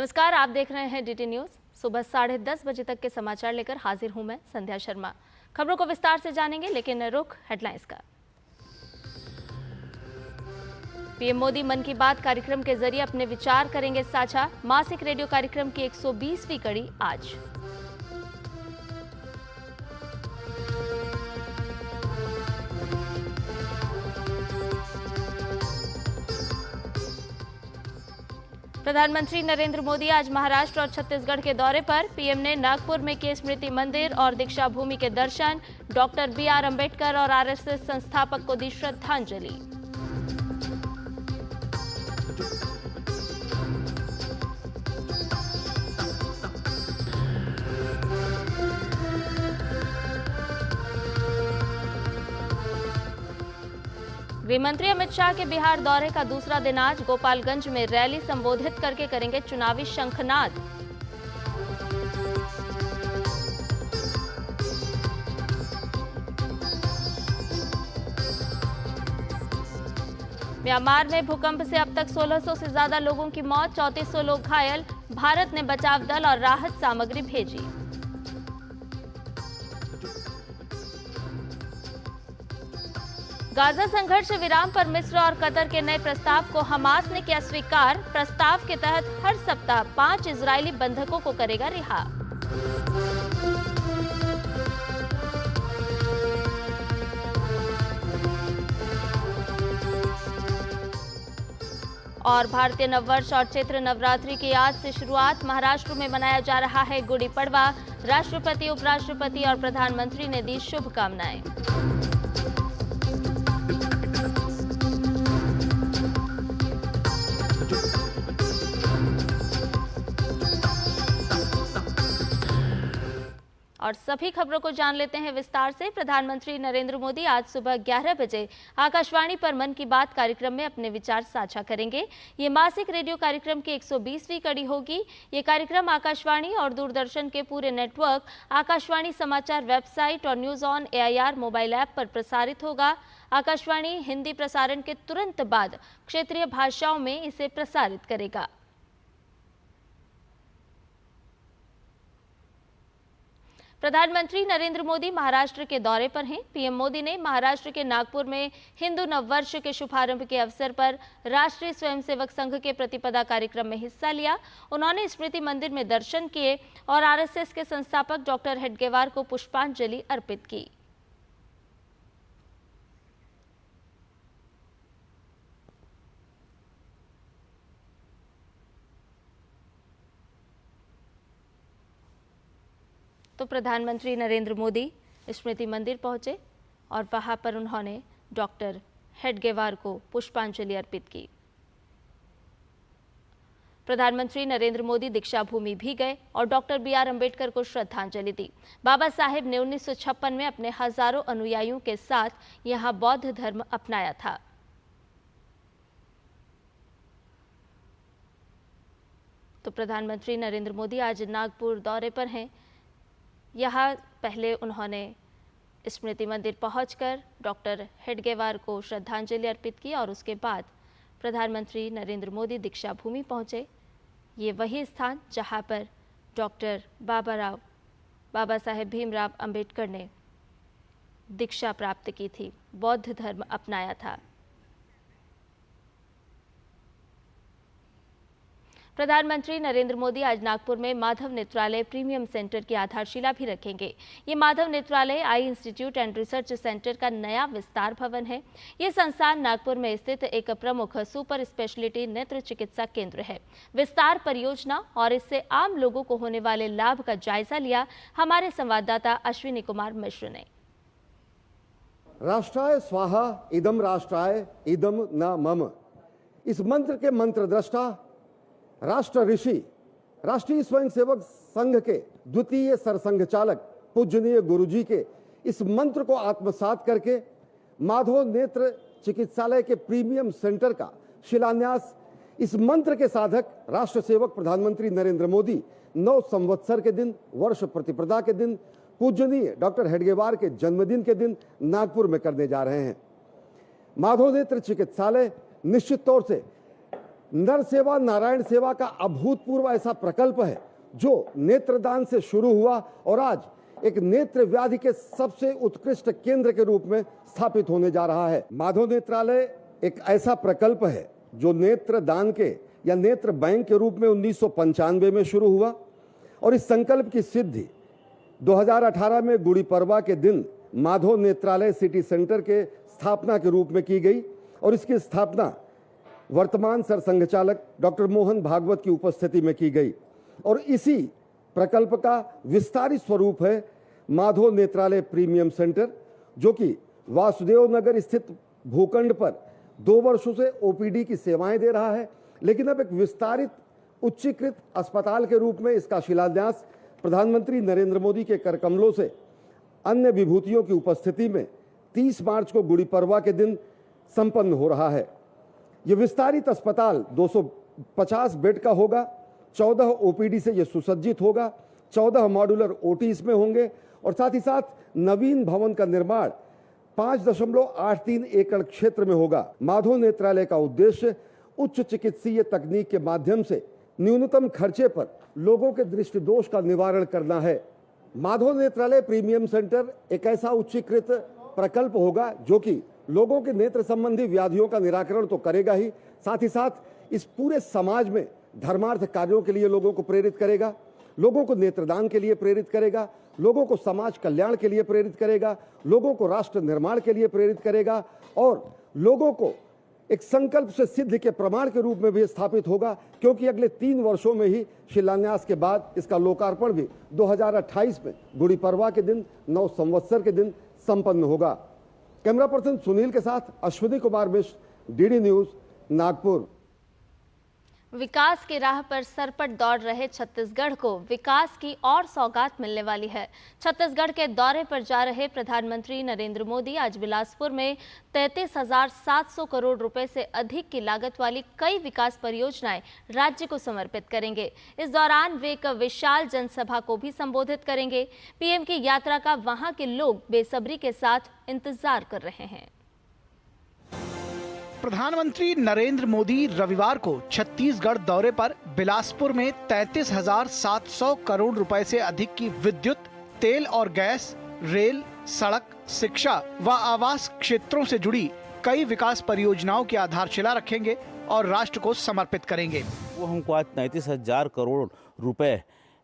नमस्कार, आप देख रहे हैं डीटी न्यूज। सुबह 10:30 बजे तक के समाचार लेकर हाजिर हूं मैं संध्या शर्मा। खबरों को विस्तार से जानेंगे, लेकिन रुख हेडलाइंस का। पीएम मोदी मन की बात कार्यक्रम के जरिए अपने विचार करेंगे साझा। मासिक रेडियो कार्यक्रम की 120वीं कड़ी आज। प्रधानमंत्री नरेंद्र मोदी आज महाराष्ट्र और छत्तीसगढ़ के दौरे पर। पीएम ने नागपुर में किए स्मृति मंदिर और दीक्षा भूमि के दर्शन। डॉक्टर BR अम्बेडकर और आरएसएस संस्थापक को दी श्रद्धांजलि। गृहमंत्री अमित शाह के बिहार दौरे का दूसरा दिन आज। गोपालगंज में रैली संबोधित करके करेंगे चुनावी शंखनाद। म्यांमार में भूकंप से अब तक 1600 से ज्यादा लोगों की मौत, 3400 लोग घायल। भारत ने बचाव दल और राहत सामग्री भेजी। गाजा संघर्ष विराम पर मिस्र और कतर के नए प्रस्ताव को हमास ने किया स्वीकार। प्रस्ताव के तहत हर सप्ताह 5 इजरायली बंधकों को करेगा रिहा। और भारतीय नववर्ष और चैत्र नवरात्रि की आज से शुरुआत। महाराष्ट्र में मनाया जा रहा है गुड़ी पड़वा। राष्ट्रपति, उपराष्ट्रपति और प्रधानमंत्री ने दी शुभकामनाएं। और सभी खबरों को जान लेते हैं विस्तार से। प्रधानमंत्री नरेंद्र मोदी आज सुबह 11 बजे आकाशवाणी पर मन की बात कार्यक्रम में अपने विचार साझा करेंगे। ये मासिक रेडियो कार्यक्रम की 120वीं कड़ी होगी। ये कार्यक्रम आकाशवाणी और दूरदर्शन के पूरे नेटवर्क, आकाशवाणी समाचार वेबसाइट और news on AIR mobile app पर प्रसारित होगा। आकाशवाणी हिंदी प्रसारण के तुरंत बाद क्षेत्रीय भाषाओं में इसे प्रसारित करेगा। प्रधानमंत्री नरेंद्र मोदी महाराष्ट्र के दौरे पर हैं। पीएम मोदी ने महाराष्ट्र के नागपुर में हिंदू नववर्ष के शुभारंभ के अवसर पर राष्ट्रीय स्वयंसेवक संघ के प्रतिपदा कार्यक्रम में हिस्सा लिया। उन्होंने स्मृति मंदिर में दर्शन किए और आरएसएस के संस्थापक डॉक्टर हेडगेवार को पुष्पांजलि अर्पित की। तो प्रधानमंत्री नरेंद्र मोदी स्मृति मंदिर पहुंचे और वहां पर उन्होंने डॉक्टर हेडगेवार को पुष्पांजलि अर्पित की। प्रधानमंत्री नरेंद्र मोदी दीक्षा भूमि भी गए और डॉक्टर BR अम्बेडकर को श्रद्धांजलि दी। बाबा साहेब ने 1956 में अपने हजारों अनुयायियों के साथ यहां बौद्ध धर्म अपनाया था। तो प्रधानमंत्री नरेंद्र मोदी आज नागपुर दौरे पर हैं। यहाँ पहले उन्होंने स्मृति मंदिर पहुंचकर डॉक्टर हेडगेवार को श्रद्धांजलि अर्पित की और उसके बाद प्रधानमंत्री नरेंद्र मोदी दीक्षा भूमि पहुंचे। ये वही स्थान जहां पर डॉक्टर बाबा साहेब भीमराव अंबेडकर ने दीक्षा प्राप्त की थी, बौद्ध धर्म अपनाया था। प्रधानमंत्री नरेंद्र मोदी आज नागपुर में माधव नेत्रालय प्रीमियम सेंटर की आधारशिला भी रखेंगे। ये माधव नेत्रालय आई इंस्टीट्यूट एंड रिसर्च सेंटर का नया विस्तार भवन है। ये संस्थान नागपुर में स्थित एक प्रमुख सुपर स्पेशलिटी नेत्र चिकित्सा केंद्र है। विस्तार परियोजना और इससे आम लोगों को होने वाले लाभ का जायजा लिया हमारे संवाददाता अश्विनी कुमार मिश्र ने। राष्ट्राय स्वाहा इदम राष्ट्राय इदम न मम, इस मंत्र के मंत्र दृष्टा राष्ट्र ऋषि राष्ट्रीय स्वयंसेवक संघ के द्वितीय सरसंघ चालक पूजनीय गुरुजी के इस मंत्र को आत्मसात करके माधव नेत्र चिकित्सालय के प्रीमियम सेंटर का शिलान्यास इस मंत्र के साधक राष्ट्र सेवक प्रधानमंत्री नरेंद्र मोदी 9 संवत्सर के दिन, वर्ष प्रतिपदा के दिन, पूजनीय डॉक्टर हेडगेवार के जन्मदिन के दिन नागपुर में करने जा रहे हैं। माधव नेत्र चिकित्सालय निश्चित तौर से नर सेवा नारायण सेवा का अभूतपूर्व ऐसा प्रकल्प है जो नेत्रदान से शुरू हुआ और आज एक नेत्र व्याधि के सबसे उत्कृष्ट केंद्र के रूप में स्थापित होने जा रहा है। माधव नेत्रालय एक ऐसा प्रकल्प है जो नेत्र दान के या नेत्र बैंक के रूप में 1995 में शुरू हुआ और इस संकल्प की सिद्धि 2018 में गुड़ी पड़वा के दिन माधव नेत्रालय सिटी सेंटर के स्थापना के रूप में की गई और इसकी स्थापना वर्तमान सरसंघचालक डॉक्टर मोहन भागवत की उपस्थिति में की गई और इसी प्रकल्प का विस्तारित स्वरूप है माधव नेत्रालय प्रीमियम सेंटर, जो कि वासुदेव नगर स्थित भूखंड पर 2 वर्षों से ओपीडी की सेवाएं दे रहा है, लेकिन अब एक विस्तारित उच्चीकृत अस्पताल के रूप में इसका शिलान्यास प्रधानमंत्री नरेंद्र मोदी के कर कमलों से अन्य विभूतियों की उपस्थिति में 30 मार्च को गुड़ी पड़वा के दिन संपन्न हो रहा है। यह विस्तारित अस्पताल 250 बेड का होगा, 14 ओपीडी से यह सुसज्जित होगा, 14 मॉड्यूलर ओटी इसमें होंगे और साथ ही साथ नवीन भवन का निर्माण 5.83 एकड़ क्षेत्र में होगा। माधव नेत्रालय का उद्देश्य उच्च चिकित्सीय तकनीक के माध्यम से न्यूनतम खर्चे पर लोगों के दृष्टि दोष का निवारण करना है। माधव नेत्रालय प्रीमियम सेंटर एक ऐसा उच्चीकृत प्रकल्प होगा जो कि लोगों के नेत्र संबंधी व्याधियों का निराकरण तो करेगा ही, साथ ही साथ इस पूरे समाज में धर्मार्थ कार्यों के लिए लोगों को प्रेरित करेगा, लोगों को नेत्रदान के लिए प्रेरित करेगा, लोगों को समाज कल्याण के लिए प्रेरित करेगा, लोगों को राष्ट्र निर्माण के लिए प्रेरित करेगा और लोगों को एक संकल्प से सिद्ध के प्रमाण के रूप में भी स्थापित होगा, क्योंकि अगले 3 वर्षों में ही शिलान्यास के बाद इसका लोकार्पण भी 2028 में गुड़ी पड़वा के दिन नव संवत्सर के दिन संपन्न होगा। कैमरा पर्सन सुनील के साथ अश्विनी कुमार मिश्र, डीडी न्यूज, नागपुर। विकास की राह पर सरपट दौड़ रहे छत्तीसगढ़ को विकास की और सौगात मिलने वाली है। छत्तीसगढ़ के दौरे पर जा रहे प्रधानमंत्री नरेंद्र मोदी आज बिलासपुर में 33,700 करोड़ रुपए से अधिक की लागत वाली कई विकास परियोजनाएं राज्य को समर्पित करेंगे। इस दौरान वे एक विशाल जनसभा को भी संबोधित करेंगे। पीएम की यात्रा का वहां के लोग बेसब्री के साथ इंतजार कर रहे हैं। प्रधानमंत्री नरेंद्र मोदी रविवार को छत्तीसगढ़ दौरे पर बिलासपुर में 33,700 करोड़ रुपए से अधिक की विद्युत, तेल और गैस, रेल, सड़क, शिक्षा व आवास क्षेत्रों से जुड़ी कई विकास परियोजनाओं की आधारशिला रखेंगे और राष्ट्र को समर्पित करेंगे। वो हमको आज 33,000 करोड़ रुपए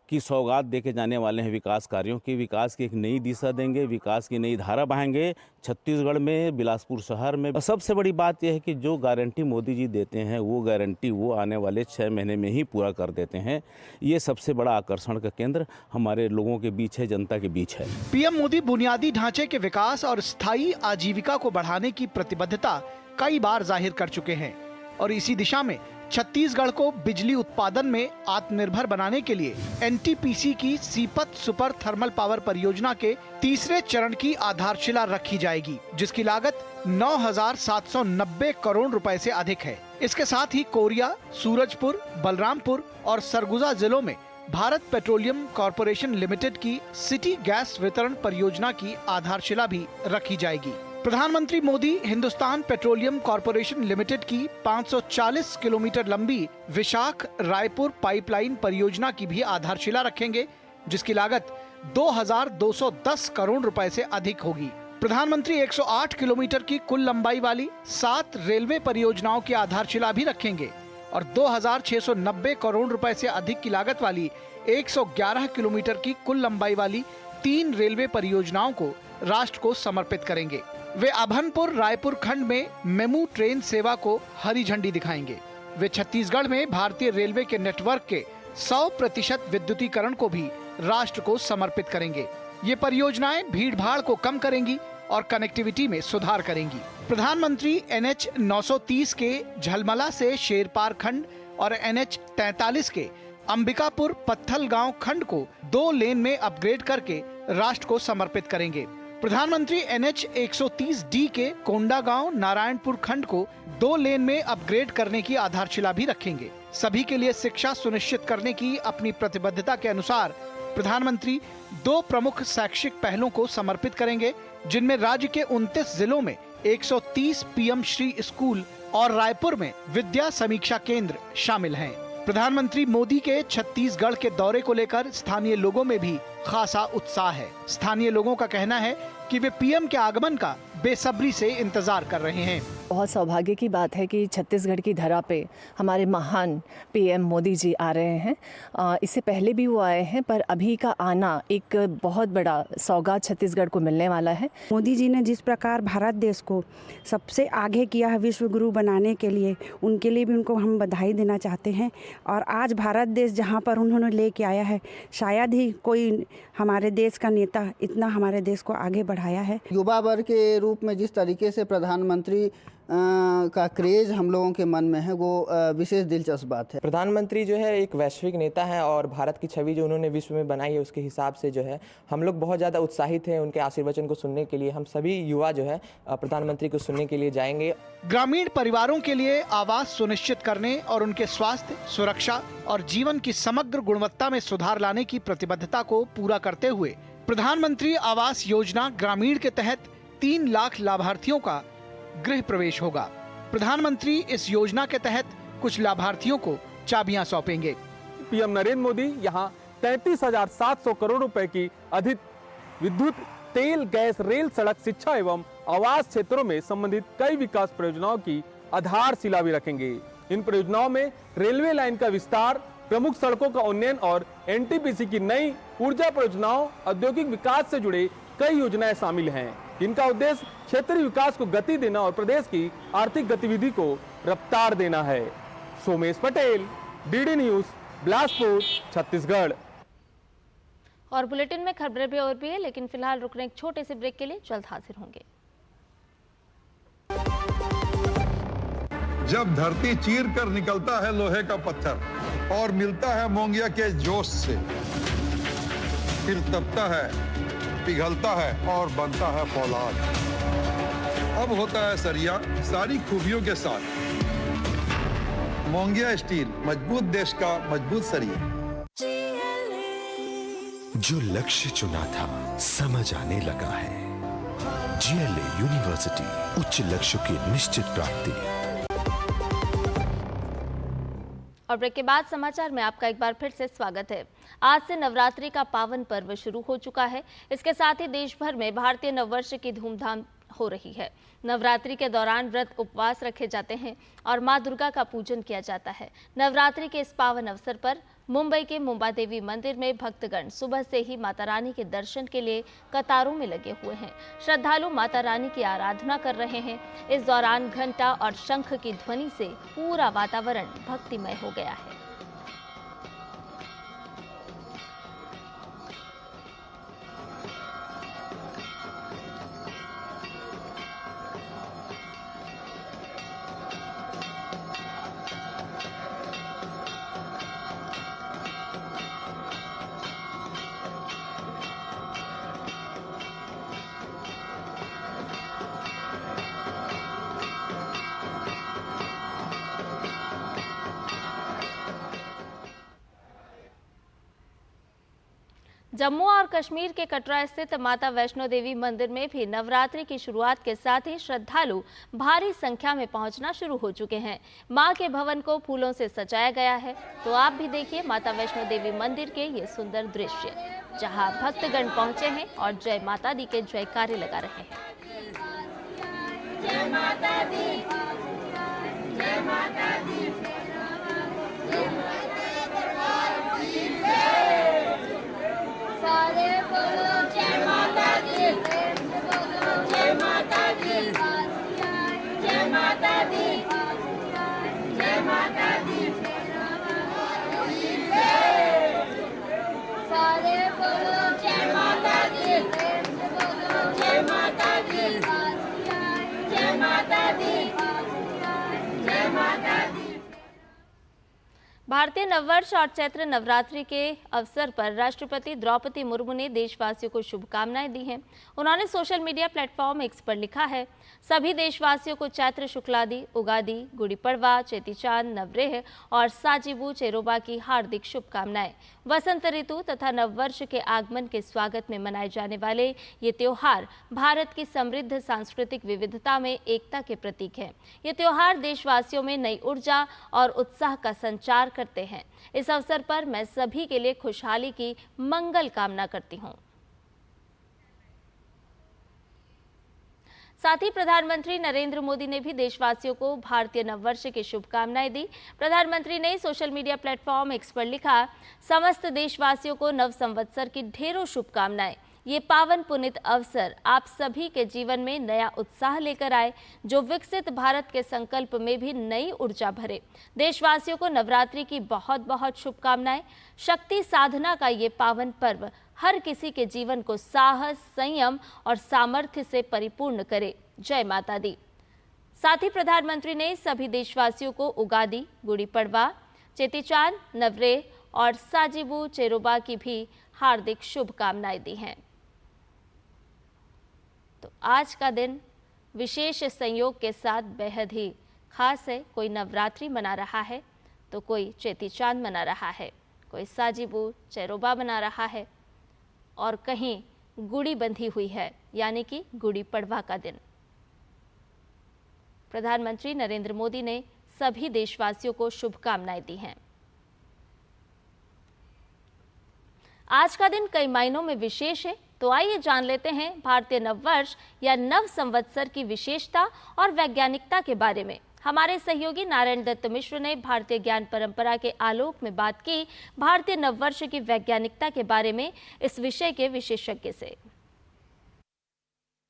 की सौगात देके जाने वाले हैं। विकास कार्यों की, विकास की एक नई दिशा देंगे, विकास की नई धारा बहाएंगे छत्तीसगढ़ में, बिलासपुर शहर में। सबसे बड़ी बात यह है कि जो गारंटी मोदी जी देते हैं वो गारंटी वो आने वाले 6 महीने में ही पूरा कर देते हैं। ये सबसे बड़ा आकर्षण का केंद्र हमारे लोगों के बीच है, जनता के बीच है। पीएम मोदी बुनियादी ढांचे के विकास और स्थायी आजीविका को बढ़ाने की प्रतिबद्धता कई बार जाहिर कर चुके हैं और इसी दिशा में छत्तीसगढ़ को बिजली उत्पादन में आत्मनिर्भर बनाने के लिए एनटीपीसी की सीपत सुपर थर्मल पावर परियोजना के तीसरे चरण की आधारशिला रखी जाएगी, जिसकी लागत 9,790 करोड़ रुपए से अधिक है। इसके साथ ही कोरिया, सूरजपुर, बलरामपुर और सरगुजा जिलों में भारत पेट्रोलियम कॉरपोरेशन लिमिटेड की सिटी गैस वितरण परियोजना की आधारशिला भी रखी जाएगी। प्रधानमंत्री Modi Hindustan petroleum corporation limited की 540 किलोमीटर लंबी विशाख रायपुर पाइपलाइन परियोजना की भी आधारशिला रखेंगे, जिसकी लागत 2,210 करोड़ रुपए से अधिक होगी। प्रधानमंत्री 108 किलोमीटर की कुल लंबाई वाली 7 रेलवे परियोजनाओं की आधारशिला भी रखेंगे और 2,690 करोड़ रुपए से अधिक की लागत वाली 111 किलोमीटर की कुल लंबाई वाली 3 रेलवे परियोजनाओं को राष्ट्र को समर्पित करेंगे। वे अभनपुर रायपुर खंड में मेमू ट्रेन सेवा को हरी झंडी दिखाएंगे। वे छत्तीसगढ़ में भारतीय रेलवे के नेटवर्क के 100% विद्युतीकरण को भी राष्ट्र को समर्पित करेंगे। ये परियोजनाएं भीड़भाड़ को कम करेंगी और कनेक्टिविटी में सुधार करेंगी। प्रधानमंत्री NH 930 के झलमला से शेरपार खंड और NH 43 के अंबिकापुर पत्थलगांव खंड को 2 लेन में अपग्रेड करके राष्ट्र को समर्पित करेंगे। प्रधानमंत्री NH 130D के कोंडागांव नारायणपुर खंड को 2 लेन में अपग्रेड करने की आधारशिला भी रखेंगे। सभी के लिए शिक्षा सुनिश्चित करने की अपनी प्रतिबद्धता के अनुसार प्रधानमंत्री 2 प्रमुख शैक्षिक पहलों को समर्पित करेंगे, जिनमें राज्य के 29 जिलों में 130 PM श्री स्कूल और रायपुर में विद्या समीक्षा केंद्र शामिल हैं। प्रधानमंत्री मोदी के छत्तीसगढ़ के दौरे को लेकर स्थानीय लोगों में भी खासा उत्साह है। स्थानीय लोगों का कहना है कि वे पीएम के आगमन का बेसब्री से इंतजार कर रहे हैं। बहुत सौभाग्य की बात है कि छत्तीसगढ़ की धरा पे हमारे महान पीएम मोदी जी आ रहे हैं। इससे पहले भी वो आए हैं, पर अभी का आना एक बहुत बड़ा सौगात छत्तीसगढ़ को मिलने वाला है। मोदी जी ने जिस प्रकार भारत देश को सबसे आगे किया है विश्व गुरु बनाने के लिए, उनके लिए भी उनको हम बधाई देना चाहते हैं। और आज भारत देश जहाँ पर उन्होंने लेके आया है, शायद ही कोई हमारे देश का नेता इतना हमारे देश को आगे बढ़ाया है। युवा वर्ग के रूप में जिस तरीके से प्रधानमंत्री का क्रेज हम लोगों के मन में है, वो विशेष दिलचस्प बात है। प्रधानमंत्री जो है एक वैश्विक नेता है और भारत की छवि जो उन्होंने विश्व में बनाई है उसके हिसाब से जो है हम लोग बहुत ज़्यादा उत्साहित हैं उनके आशीर्वचन को सुनने के लिए। हम सभी युवा जो है प्रधानमंत्री को सुनने के लिए जाएंगे। ग्रामीण परिवारों के लिए आवास सुनिश्चित करने और उनके स्वास्थ्य, सुरक्षा और जीवन की समग्र गुणवत्ता में सुधार लाने की प्रतिबद्धता को पूरा करते हुए प्रधानमंत्री आवास योजना ग्रामीण के तहत 3 लाख लाभार्थियों का गृह प्रवेश होगा। प्रधानमंत्री इस योजना के तहत कुछ लाभार्थियों को चाबियां सौंपेंगे। पीएम नरेंद्र मोदी यहां 33,700 करोड़ रुपए की अधिक विद्युत, तेल, गैस, रेल, सड़क, शिक्षा एवं आवास क्षेत्रों में संबंधित कई विकास परियोजनाओं की आधारशिला भी रखेंगे। इन परियोजनाओं में रेलवे लाइन का विस्तार, प्रमुख सड़कों का उन्नयन और एनटीपीसी की नई ऊर्जा परियोजनाओं, औद्योगिक विकास से जुड़े कई योजनाएं शामिल हैं। इनका उद्देश्य क्षेत्रीय विकास को गति देना और प्रदेश की आर्थिक गतिविधि को रफ्तार देना है। Somesh Patel, DD news, Bilaspur, Chhattisgarh. और बुलेटिन में खबरें भी और भी है, लेकिन फिलहाल रुकने एक छोटे से ब्रेक के लिए जल्द हाजिर होंगे। जब धरती चीर कर निकलता है लोहे का पत्थर और मिलता है मोंगिया के जोश से, फिर तपता है, पिघलता है और बनता है फौलाद। अब होता है सरिया सारी खूबियों के साथ। मोंगिया स्टील, मजबूत देश का मजबूत सरिया। जो लक्ष्य चुना था समझ आने लगा है। जीएलए यूनिवर्सिटी, उच्च लक्ष्य की निश्चित प्राप्ति। और ब्रेक के बाद समाचार में आपका एक बार फिर से स्वागत है। आज से नवरात्रि का पावन पर्व शुरू हो चुका है। इसके साथ ही देश भर में भारतीय नववर्ष की धूमधाम हो रही है। नवरात्रि के दौरान व्रत उपवास रखे जाते हैं और मां दुर्गा का पूजन किया जाता है। नवरात्रि के इस पावन अवसर पर मुंबई के मुंबा देवी मंदिर में भक्तगण सुबह से ही माता रानी के दर्शन के लिए कतारों में लगे हुए हैं। श्रद्धालु माता रानी की आराधना कर रहे हैं। इस दौरान घंटा और शंख की ध्वनि से पूरा वातावरण भक्तिमय हो गया है। जम्मू और कश्मीर के कटरा स्थित माता वैष्णो देवी मंदिर में भी नवरात्रि की शुरुआत के साथ ही श्रद्धालु भारी संख्या में पहुंचना शुरू हो चुके हैं। मां के भवन को फूलों से सजाया गया है। तो आप भी देखिए माता वैष्णो देवी मंदिर के ये सुंदर दृश्य, जहां भक्तगण पहुंचे हैं और जय माता दी के जयकारे लगा रहे हैं। जय माता दी, जय माता दी, सारे बोलो जय माता दी, जय माता दी, जय माता दी, जय माता दी, सारे बोलो जय माता दी, जय माता दी, जय माता दी, जय माता भारतीय नववर्ष और चैत्र नवरात्रि के अवसर पर राष्ट्रपति द्रौपदी मुर्मू ने देशवासियों को शुभकामनाएं दी हैं। उन्होंने सोशल मीडिया प्लेटफॉर्म एक्स पर लिखा है, सभी देशवासियों को चैत्र शुक्लादि, उगादि, गुड़ी पड़वा, चेती चांद, नवरेह और साजिबू चेरोबा की हार्दिक शुभकामनाएं। वसंत ऋतु तथा नववर्ष के आगमन के स्वागत में मनाए जाने वाले ये त्योहार भारत की समृद्ध सांस्कृतिक विविधता में एकता के प्रतीक है। ये त्योहार देशवासियों में नई ऊर्जा और उत्साह का संचार करते हैं। इस अवसर पर मैं सभी के लिए खुशहाली की मंगल कामना करती हूँ। साथ ही प्रधानमंत्री नरेंद्र मोदी ने भी देशवासियों को भारतीय नववर्ष की शुभकामनाएं दी। प्रधानमंत्री ने सोशल मीडिया प्लेटफॉर्म एक्स पर लिखा, समस्त देशवासियों को नव संवत्सर की ढेरों शुभकामनाएं। ये पावन पुनित अवसर आप सभी के जीवन में नया उत्साह लेकर आए, जो विकसित भारत के संकल्प में भी नई ऊर्जा भरे। देशवासियों को नवरात्रि की बहुत बहुत शुभकामनाएं। शक्ति साधना का ये पावन पर्व हर किसी के जीवन को साहस, संयम और सामर्थ्य से परिपूर्ण करे। जय माता दी। साथ ही प्रधानमंत्री ने सभी देशवासियों को उगादि, गुड़ी पड़वा, चेती चांद, नवरेह और साजिबू चेरोबा की भी हार्दिक शुभकामनाएं दी हैं। तो आज का दिन विशेष संयोग के साथ बेहद ही खास है। कोई नवरात्रि मना रहा है तो कोई चेती चांद मना रहा है, कोई साजिबू चेरोबा मना रहा है और कहीं गुड़ी बंधी हुई है, यानी कि गुड़ी पड़वा का दिन। प्रधानमंत्री नरेंद्र मोदी ने सभी देशवासियों को शुभकामनाएं दी हैं। आज का दिन कई मायनों में विशेष है, तो आइए जान लेते हैं भारतीय नववर्ष या नव संवत्सर की विशेषता और वैज्ञानिकता के बारे में। हमारे सहयोगी नारायण दत्त मिश्र ने भारतीय ज्ञान परंपरा के आलोक में बात की भारतीय नववर्ष की वैज्ञानिकता के बारे में इस विषय के विशेषज्ञ से।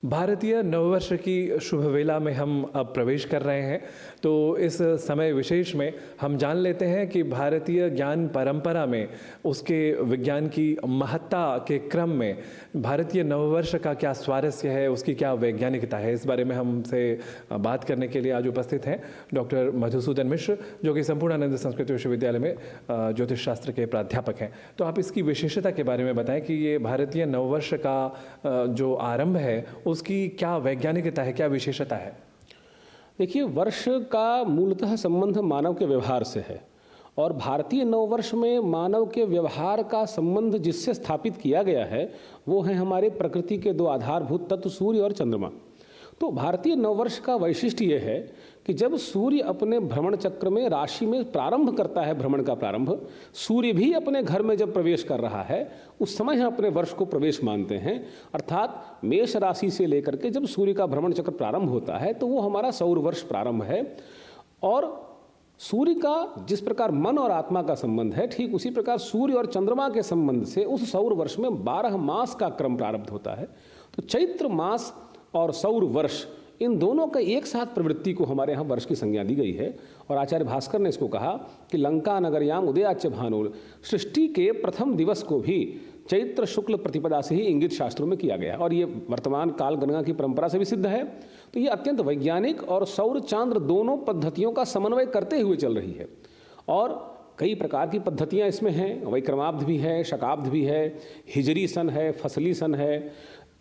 भारतीय नववर्ष की शुभ वेला में हम अब प्रवेश कर रहे हैं, तो इस समय विशेष में हम जान लेते हैं कि भारतीय ज्ञान परंपरा में उसके विज्ञान की महत्ता के क्रम में भारतीय नववर्ष का क्या स्वारस्य है, उसकी क्या वैज्ञानिकता है। इस बारे में हमसे बात करने के लिए आज उपस्थित हैं डॉक्टर मधुसूदन मिश्र, जो कि संपूर्णानंद संस्कृत विश्वविद्यालय में ज्योतिष शास्त्र के प्राध्यापक हैं। तो आप इसकी विशेषता के बारे में बताएं कि ये भारतीय नववर्ष का जो आरंभ है उसकी क्या वैज्ञानिकता है, क्या विशेषता है। देखिए, वर्ष का मूलतः संबंध मानव के व्यवहार से है और भारतीय नववर्ष में मानव के व्यवहार का संबंध जिससे स्थापित किया गया है वो है हमारे प्रकृति के दो आधारभूत तत्व सूर्य और चंद्रमा। तो भारतीय नववर्ष का वैशिष्ट्य ये है कि जब सूर्य अपने भ्रमण चक्र में राशि में प्रारंभ करता है, भ्रमण का प्रारंभ, सूर्य भी अपने घर में जब प्रवेश कर रहा है उस समय हम अपने वर्ष को प्रवेश मानते हैं। अर्थात मेष राशि से लेकर के जब सूर्य का भ्रमण चक्र प्रारंभ होता है तो वो हमारा सौर वर्ष प्रारंभ है। और सूर्य का जिस प्रकार मन और आत्मा का संबंध है, ठीक उसी प्रकार सूर्य और चंद्रमा के संबंध से उस सौर वर्ष में 12 मास का क्रम प्रारब्ध होता है। तो चैत्र मास और सौर वर्ष, इन दोनों का एक साथ प्रवृत्ति को हमारे यहाँ वर्ष की संज्ञा दी गई है। और आचार्य भास्कर ने इसको कहा कि लंका नगरयाम उदयाच्य भानुर, सृष्टि के प्रथम दिवस को भी चैत्र शुक्ल प्रतिपदा से ही इंगित शास्त्रों में किया गया और ये वर्तमान काल गणना की परंपरा से भी सिद्ध है। तो ये अत्यंत वैज्ञानिक और सौर चांद्र दोनों पद्धतियों का समन्वय करते हुए चल रही है। और कई प्रकार की पद्धतियाँ इसमें हैं, वैक्रमाब्द भी है, शकाब्द भी है, हिजरी सन है, फसली सन है।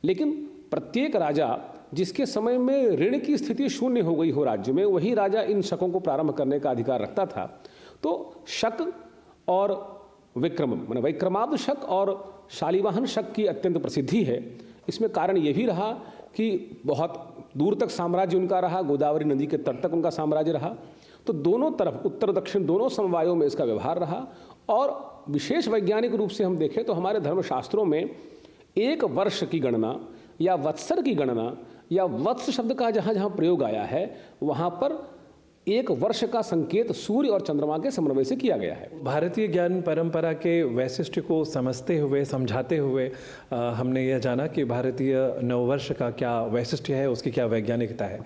लेकिन प्रत्येक राजा जिसके समय में ऋण की स्थिति शून्य हो गई हो राज्य में, वही राजा इन शकों को प्रारंभ करने का अधिकार रखता था। तो शक और विक्रम, माने वैक्रमाब्द शक और शालिवाहन शक की अत्यंत प्रसिद्धि है। इसमें कारण ये भी रहा कि बहुत दूर तक साम्राज्य उनका रहा, गोदावरी नदी के तट तक उनका साम्राज्य रहा। तो दोनों तरफ, उत्तर दक्षिण दोनों समवायों में इसका व्यवहार रहा। और विशेष वैज्ञानिक रूप से हम देखें तो हमारे धर्मशास्त्रों में एक वर्ष की गणना या वत्सर की गणना या वत्स शब्द का जहाँ जहाँ प्रयोग आया है वहाँ पर एक वर्ष का संकेत सूर्य और चंद्रमा के समन्वय से किया गया है। भारतीय ज्ञान परंपरा के वैशिष्ट्य को समझते हुए, समझाते हुए हमने यह जाना कि भारतीय नववर्ष का क्या वैशिष्ट्य है, उसकी क्या वैज्ञानिकता है।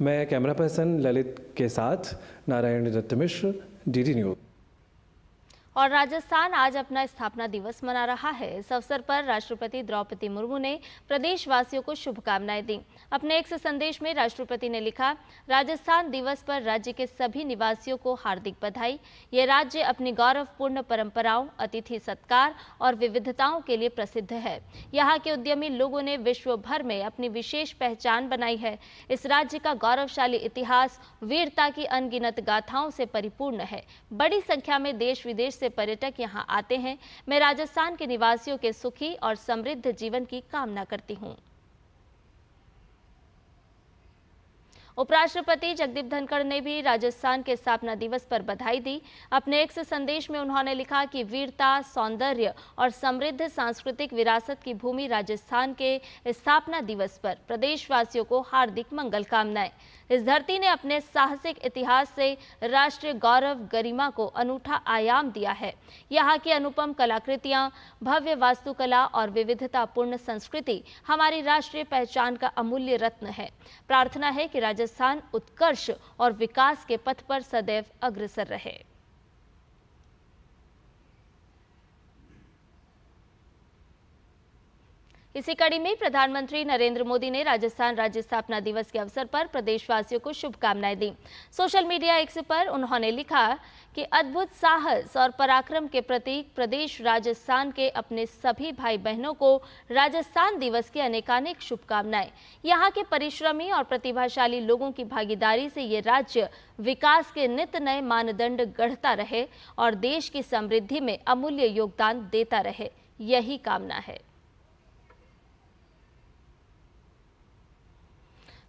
मैं कैमरा पर्सन ललित के साथ नारायण दत्त मिश्र, DD न्यूज़। और राजस्थान आज अपना स्थापना दिवस मना रहा है। इस अवसर पर राष्ट्रपति द्रौपदी मुर्मू ने प्रदेशवासियों को शुभकामनाएं दी। अपने एक संदेश में राष्ट्रपति ने लिखा, राजस्थान दिवस पर राज्य के सभी निवासियों को हार्दिक बधाई। ये राज्य अपनी गौरवपूर्ण परंपराओं, अतिथि सत्कार और विविधताओं के लिए प्रसिद्ध है। यहाँ के उद्यमी लोगों ने विश्व भर में अपनी विशेष पहचान बनाई है। इस राज्य का गौरवशाली इतिहास वीरता की अनगिनत गाथाओं से परिपूर्ण है। बड़ी संख्या में देश विदेश से पर्यटक यहां आते हैं। मैं राजस्थान के निवासियों के सुखी और समृद्ध जीवन की कामना करती हूं। उपराष्ट्रपति जगदीप धनखड़ ने भी राजस्थान के स्थापना दिवस पर बधाई दी। अपने एक संदेश में उन्होंने लिखा कि वीरता, सौंदर्य और समृद्ध सांस्कृतिक विरासत की भूमि राजस्थान के स्थापना दिवस पर प्रदेशवासियों को हार्दिक मंगल कामनाएं। इस धरती ने अपने साहसिक इतिहास से राष्ट्रीय गौरव, गरिमा को अनूठा आयाम दिया है। यहाँ की अनुपम कलाकृतियां, भव्य वास्तुकला और विविधतापूर्ण संस्कृति हमारी राष्ट्रीय पहचान का अमूल्य रत्न है। प्रार्थना है कि राजस्थान उत्कर्ष और विकास के पथ पर सदैव अग्रसर रहे। इसी कड़ी में प्रधानमंत्री नरेंद्र मोदी ने राजस्थान राज्य स्थापना दिवस के अवसर पर प्रदेशवासियों को शुभकामनाएं दी। सोशल मीडिया एक्स पर उन्होंने लिखा कि अद्भुत साहस और पराक्रम के प्रतीक प्रदेश राजस्थान के अपने सभी भाई बहनों को राजस्थान दिवस की अनेकानेक शुभकामनाएं। यहाँ के परिश्रमी और प्रतिभाशाली लोगों की भागीदारी से ये राज्य विकास के नित नए मानदंड गढ़ता रहे और देश की समृद्धि में अमूल्य योगदान देता रहे, यही कामना है।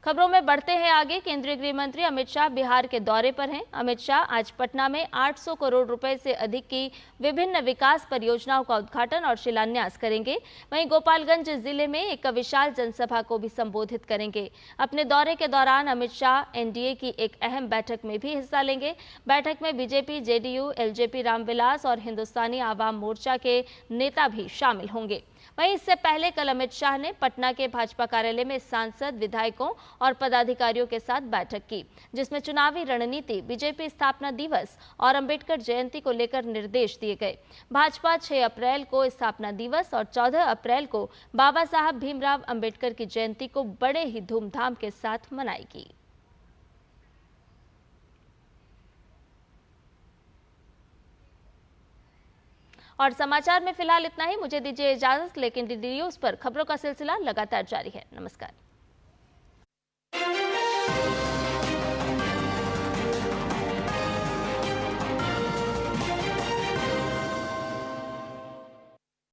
खबरों में बढ़ते हैं आगे। केंद्रीय गृह मंत्री अमित शाह बिहार के दौरे पर हैं। अमित शाह आज पटना में 800 करोड़ रुपए से अधिक की विभिन्न विकास परियोजनाओं का उद्घाटन और शिलान्यास करेंगे। वहीं गोपालगंज जिले में एक विशाल जनसभा को भी संबोधित करेंगे। अपने दौरे के दौरान अमित शाह एनडीए की एक अहम बैठक में भी हिस्सा लेंगे। बैठक में बीजेपी, जेडीयू, एलजेपी रामविलास और हिंदुस्तानी आवाम मोर्चा के नेता भी शामिल होंगे। वहीं इससे पहले कल अमित शाह ने पटना के भाजपा कार्यालय में सांसद, विधायकों और पदाधिकारियों के साथ बैठक की, जिसमें चुनावी रणनीति, बीजेपी स्थापना दिवस और अंबेडकर जयंती को लेकर निर्देश दिए गए। भाजपा 6 अप्रैल को स्थापना दिवस और 14 अप्रैल को बाबा साहब भीमराव अंबेडकर की जयंती को बड़े ही धूमधाम के साथ मनाएगी। और समाचार में फिलहाल इतना ही। मुझे दीजिए इजाजत, लेकिन डीडी न्यूज़ पर खबरों का सिलसिला लगातार जारी है। नमस्कार।